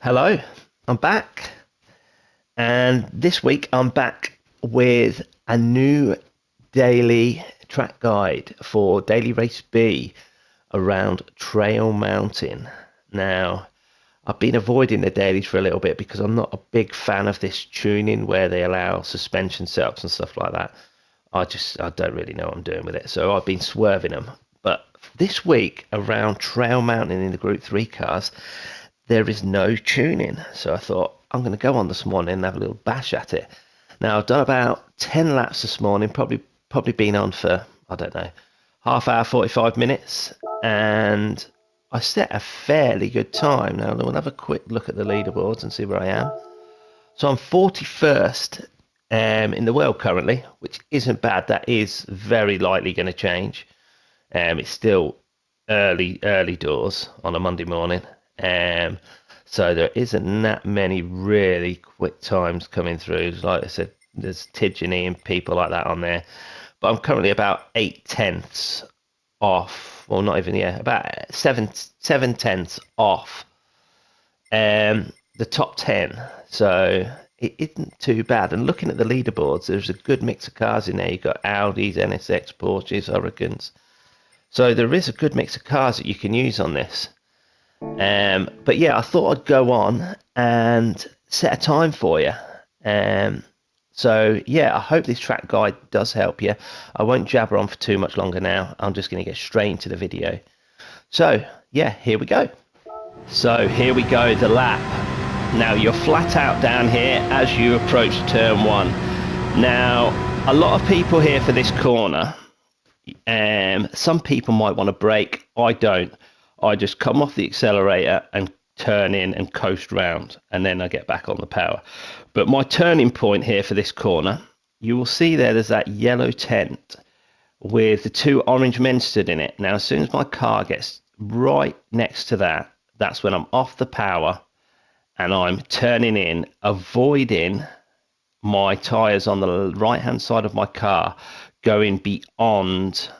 Hello, I'm back, and this week I'm back with a new daily track guide for Daily Race B around Trail Mountain. Now, I've been avoiding the dailies for a little bit because I'm not a big fan of this tuning where they allow suspension setups and stuff like that. I don't really know what I'm doing with it, so I've been swerving them. But this week around Trail Mountain in the Group 3 cars, there is no tuning. So I thought I'm going to go on this morning and have a little bash at it. Now I've done about 10 laps this morning, probably been on for, I don't know, half hour, 45 minutes, and I set a fairly good time. Now we'll have a quick look at the leaderboards and see where I am. So I'm 41st in the world currently, which isn't bad. That is very likely going to change. It's still early doors on a Monday morning. So there isn't that many really quick times coming through. Like I said, there's Tidgeny and people like that on there. But I'm currently about 8/10 off. Well, not even, about 7/10 off the top 10. So it isn't too bad. And looking at the leaderboards, there's a good mix of cars in there. You've got Audis, NSX, Porsches, Hurricanes. So there is a good mix of cars that you can use on this. But yeah, I thought I'd go on and set a time for you. So yeah, I hope this track guide does help you. I won't jabber on for too much longer now. I'm just going to get straight into the video. So yeah, here we go. So here we go, the lap. Now you're flat out down here as you approach turn 1. Now a lot of people here for this corner. Some people might want to brake. I don't. I just come off the accelerator and turn in and coast round, and then I get back on the power. But my turning point here for this corner, you will see there's that yellow tent with the 2 orange men stood in it. Now, as soon as my car gets right next to that, that's when I'm off the power and I'm turning in, avoiding my tyres on the right-hand side of my car going beyond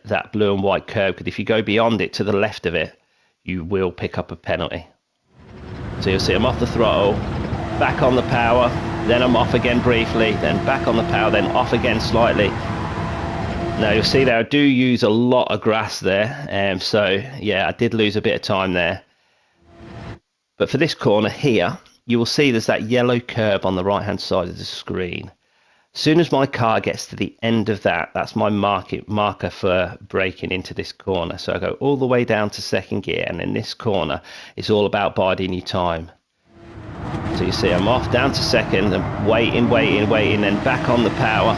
that blue and white curb, because if you go beyond it to the left of it, you will pick up a penalty. So you'll see I'm off the throttle, back on the power, then I'm off again briefly, then back on the power, then off again slightly. Now you'll see that I do use a lot of grass there, so yeah, I did lose a bit of time there. But for this corner here, you will see there's that yellow curb on the right hand side of the screen. As soon as my car gets to the end of that, that's my marker for braking into this corner. So I go all the way down to second gear, and in this corner, it's all about biding your time. So you see I'm off down to second and waiting, then back on the power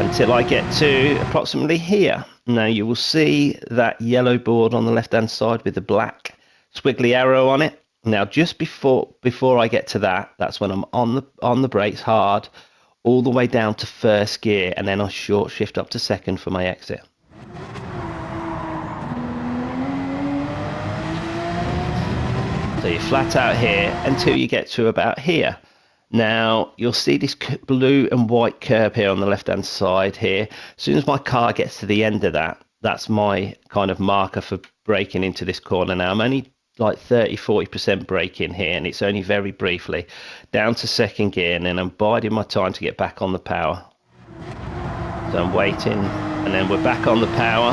until I get to approximately here. Now you will see that yellow board on the left-hand side with the black squiggly arrow on it. Now, just before I get to that, that's when I'm on the brakes hard, all the way down to first gear, and then I short shift up to second for my exit. So you're flat out here until you get to about here. Now, you'll see this blue and white curb here on the left-hand side here. As soon as my car gets to the end of that, that's my kind of marker for braking into this corner. Now, I'm only like 30-40% brake in here, and it's only very briefly down to second gear, and then I'm biding my time to get back on the power. So I'm waiting, and then we're back on the power.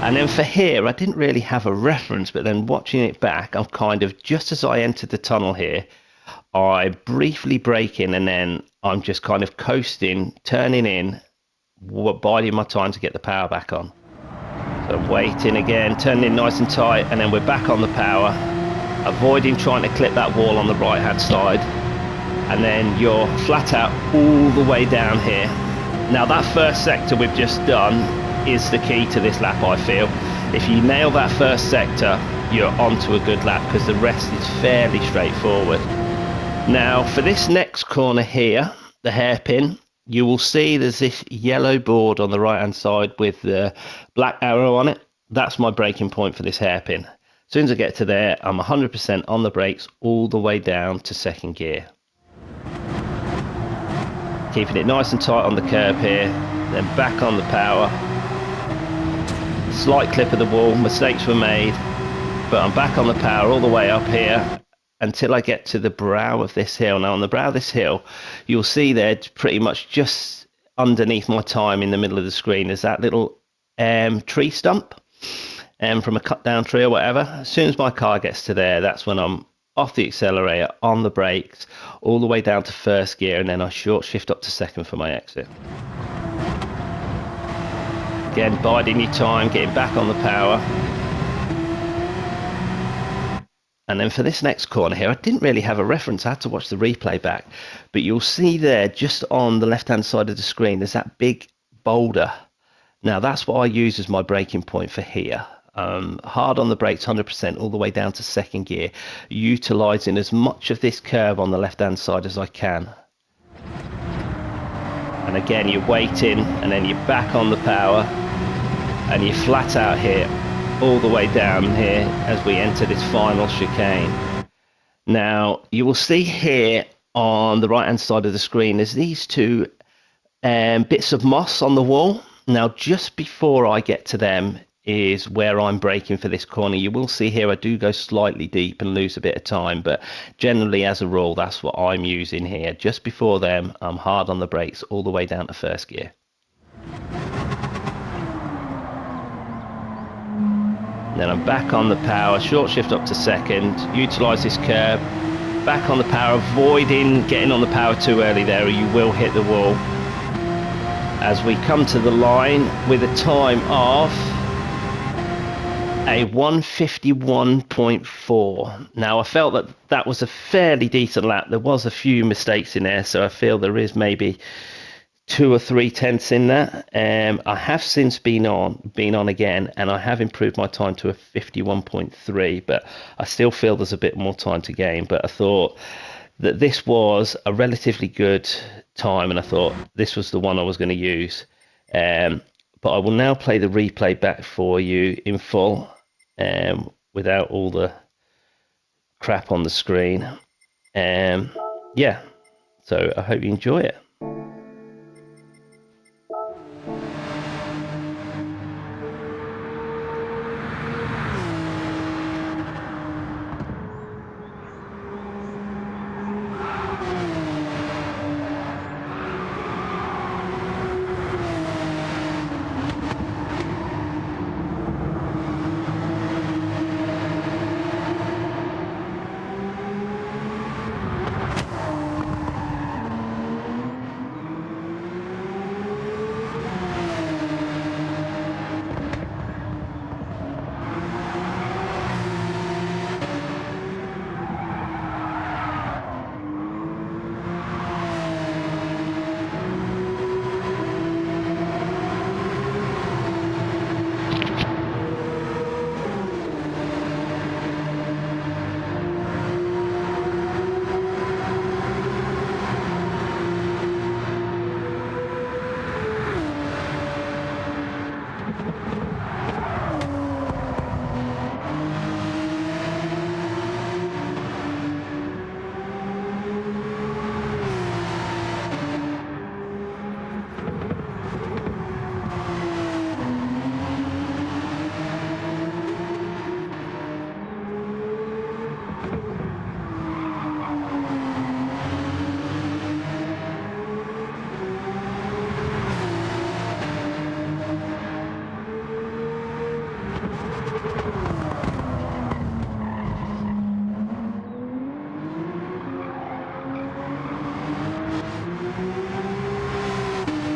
And then for here, I didn't really have a reference, but then watching it back, I'm kind of, just as I entered the tunnel here, I briefly brake in, and then I'm just kind of coasting, turning in, biding my time to get the power back on. So I'm waiting again, turning in nice and tight, and then we're back on the power, avoiding trying to clip that wall on the right hand side, and then you're flat out all the way down here. Now that first sector we've just done is the key to this lap, I feel. If you nail that first sector, you're onto a good lap, because the rest is fairly straightforward. Now for this next corner here, the hairpin, you will see there's this yellow board on the right hand side with the black arrow on it. That's my braking point for this hairpin. As soon as I get to there, I'm 100% on the brakes all the way down to second gear. Keeping it nice and tight on the curb here, then back on the power. Slight clip of the wall, mistakes were made. But I'm back on the power all the way up here until I get to the brow of this hill. Now on the brow of this hill, you'll see there pretty much just underneath my time in the middle of the screen is that little tree stump from a cut down tree or whatever. As soon as my car gets to there, that's when I'm off the accelerator, on the brakes, all the way down to first gear, and then I short shift up to second for my exit. Again, biding your time, getting back on the power. And then for this next corner here, I didn't really have a reference. I had to watch the replay back. But you'll see there, just on the left-hand side of the screen, there's that big boulder. Now, that's what I use as my braking point for here. Hard on the brakes, 100%, all the way down to second gear, utilising as much of this curve on the left-hand side as I can. And again, you're waiting, and then you're back on the power, and you're flat out here, all the way down here as we enter this final chicane. Now you will see here on the right hand side of the screen there's these two bits of moss on the wall. Now just before I get to them is where I'm braking for this corner. You will see here I do go slightly deep and lose a bit of time, but generally as a rule that's what I'm using here. Just before them I'm hard on the brakes all the way down to first gear. Then I'm back on the power, short shift up to second, utilise this curve, back on the power, avoiding getting on the power too early there or you will hit the wall. As we come to the line with a time of a 1:51.4. Now I felt that that was a fairly decent lap. There was a few mistakes in there, so I feel there is maybe 2 or 3 tenths in that. I have since been on again, and I have improved my time to a 51.3, but I still feel there's a bit more time to gain. But I thought that this was a relatively good time, and I thought this was the one I was going to use. But I will now play the replay back for you in full, without all the crap on the screen. Yeah, so I hope you enjoy it.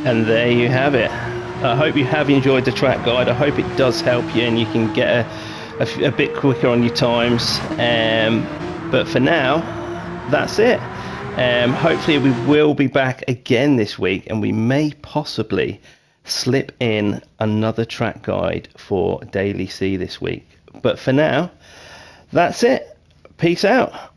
And there you have it. I hope you have enjoyed the track guide. I hope it does help you and you can get a bit quicker on your times. But for now, that's it. Hopefully we will be back again this week, and we may possibly slip in another track guide for Daily C this week. But for now, that's it. Peace out.